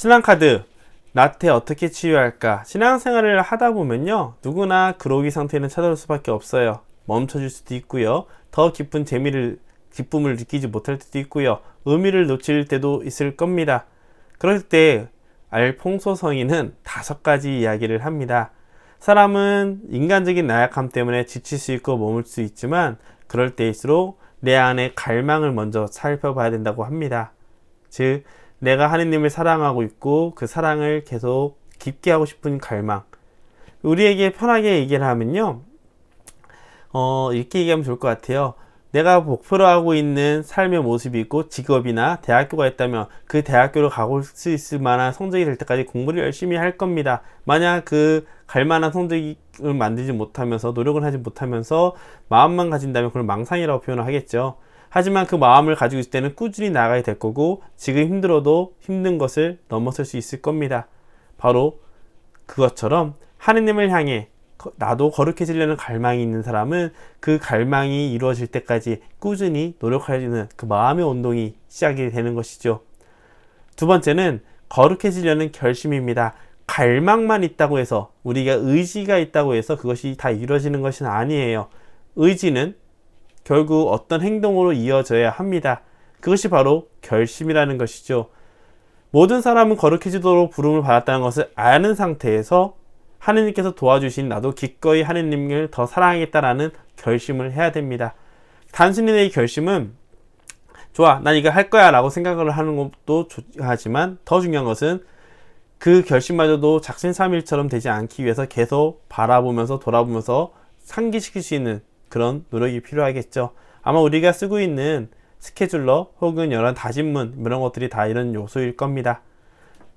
신앙카드 나태 어떻게 치유할까? 신앙생활을 하다 보면요, 누구나 그로기 상태는 찾아올 수밖에 없어요. 멈춰질 수도 있고요, 더 깊은 기쁨을 느끼지 못할 때도 있고요, 의미를 놓칠 때도 있을 겁니다. 그럴 때 알퐁소성인은 5가지 이야기를 합니다. 사람은 인간적인 나약함 때문에 지칠 수 있고 머물 수 있지만, 그럴 때일수록 내 안에 갈망을 먼저 살펴봐야 된다고 합니다. 즉, 내가 하느님을 사랑하고 있고 그 사랑을 계속 깊게 하고 싶은 갈망. 우리에게 편하게 얘기를 하면요, 이렇게 얘기하면 좋을 것 같아요. 내가 목표로 하고 있는 삶의 모습이 있고 직업이나 대학교가 있다면 그 대학교를 가고 수 있을 만한 성적이 될 때까지 공부를 열심히 할 겁니다. 만약 그 갈만한 성적을 만들지 못하면서, 노력을 하지 못하면서 마음만 가진다면 그걸 망상이라고 표현을 하겠죠. 하지만 그 마음을 가지고 있을 때는 꾸준히 나가야 될 거고, 지금 힘들어도 힘든 것을 넘어설 수 있을 겁니다. 바로 그것처럼 하느님을 향해 나도 거룩해지려는 갈망이 있는 사람은 그 갈망이 이루어질 때까지 꾸준히 노력하려는 그 마음의 운동이 시작이 되는 것이죠. 두 번째는 거룩해지려는 결심입니다. 갈망만 있다고 해서, 우리가 의지가 있다고 해서 그것이 다 이루어지는 것은 아니에요. 의지는 결국 어떤 행동으로 이어져야 합니다. 그것이 바로 결심이라는 것이죠. 모든 사람은 거룩해지도록 부름을 받았다는 것을 아는 상태에서 하느님께서 도와주신 나도 기꺼이 하느님을 더 사랑하겠다라는 결심을 해야 됩니다. 단순히 내 결심은 좋아, 난 이거 할 거야 라고 생각을 하는 것도 하지만, 더 중요한 것은 그 결심마저도 작심삼일처럼 되지 않기 위해서 계속 바라보면서 돌아보면서 상기시킬 수 있는 그런 노력이 필요하겠죠. 아마 우리가 쓰고 있는 스케줄러 혹은 이런 다짐문, 이런 것들이 다 이런 요소일 겁니다.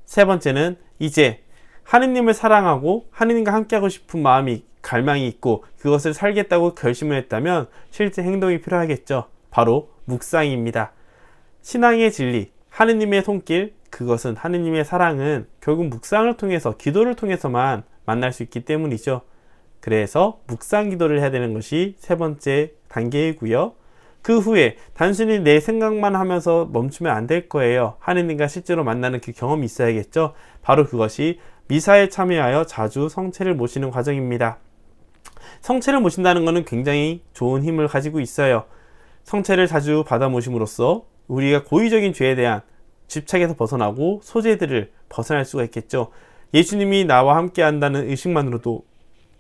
세 번째는 이제 하느님을 사랑하고 하느님과 함께하고 싶은 마음이, 갈망이 있고 그것을 살겠다고 결심을 했다면 실제 행동이 필요하겠죠. 바로 묵상입니다. 신앙의 진리, 하느님의 손길, 그것은 하느님의 사랑은 결국 묵상을 통해서, 기도를 통해서만 만날 수 있기 때문이죠. 그래서 묵상 기도를 해야 되는 것이 세 번째 단계이고요. 그 후에 단순히 내 생각만 하면서 멈추면 안 될 거예요. 하느님과 실제로 만나는 그 경험이 있어야겠죠. 바로 그것이 미사에 참여하여 자주 성체를 모시는 과정입니다. 성체를 모신다는 것은 굉장히 좋은 힘을 가지고 있어요. 성체를 자주 받아 모심으로써 우리가 고의적인 죄에 대한 집착에서 벗어나고 소재들을 벗어날 수가 있겠죠. 예수님이 나와 함께 한다는 의식만으로도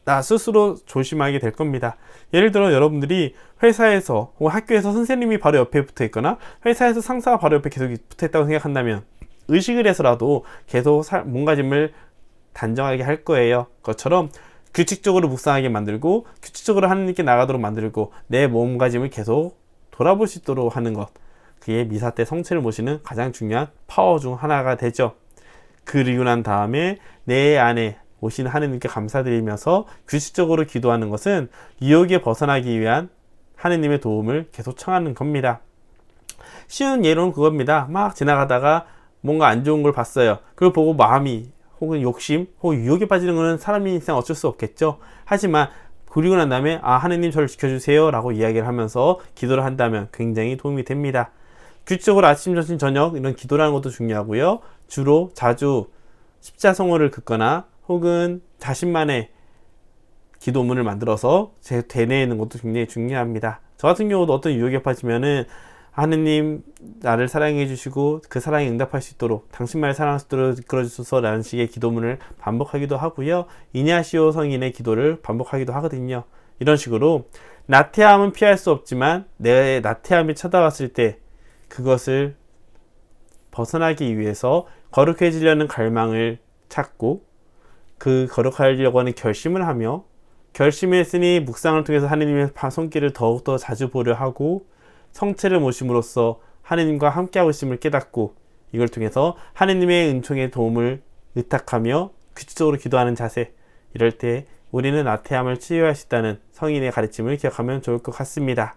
나 스스로 조심하게 될 겁니다. 예를 들어 여러분들이 회사에서 혹은 학교에서 선생님이 바로 옆에 붙어 있거나 회사에서 상사가 바로 옆에 계속 붙어 있다고 생각한다면 의식을 해서라도 계속 몸가짐을 단정하게 할 거예요. 그것처럼 규칙적으로 묵상하게 만들고 규칙적으로 하느님께 나가도록 만들고 내 몸가짐을 계속 돌아볼 수 있도록 하는 것, 그게 미사 때 성체를 모시는 가장 중요한 파워 중 하나가 되죠. 그리고 난 다음에 내 안에 오신 하느님께 감사드리면서 규칙적으로 기도하는 것은 유혹에 벗어나기 위한 하느님의 도움을 계속 청하는 겁니다. 쉬운 예로는 그겁니다. 막 지나가다가 뭔가 안 좋은 걸 봤어요. 그걸 보고 마음이 혹은 욕심 혹은 유혹에 빠지는 것은 사람 인생 어쩔 수 없겠죠. 하지만 그리고 난 다음에 하느님 저를 지켜주세요 라고 이야기를 하면서 기도를 한다면 굉장히 도움이 됩니다. 규칙적으로 아침, 점심, 저녁 이런 기도라는 것도 중요하고요. 주로 자주 십자성호를 긋거나 혹은 자신만의 기도문을 만들어서 되뇌이는 것도 굉장히 중요합니다. 저 같은 경우도 어떤 유혹에 빠지면은 하느님 나를 사랑해 주시고 그 사랑에 응답할 수 있도록 당신만을 사랑할 수 있도록 이끌어 주소서 라는 식의 기도문을 반복하기도 하고요. 이냐시오 성인의 기도를 반복하기도 하거든요. 이런 식으로 나태함은 피할 수 없지만 내 나태함이 찾아왔을 때 그것을 벗어나기 위해서 거룩해지려는 갈망을 찾고 그 거룩하려고 하는 결심을 하며, 결심했으니 묵상을 통해서 하느님의 손길을 더욱더 자주 보려 하고 성체를 모심으로써 하느님과 함께하고 있음을 깨닫고 이걸 통해서 하느님의 은총의 도움을 의탁하며 규칙적으로 기도하는 자세, 이럴 때 우리는 나태함을 치유할 수 있다는 성인의 가르침을 기억하면 좋을 것 같습니다.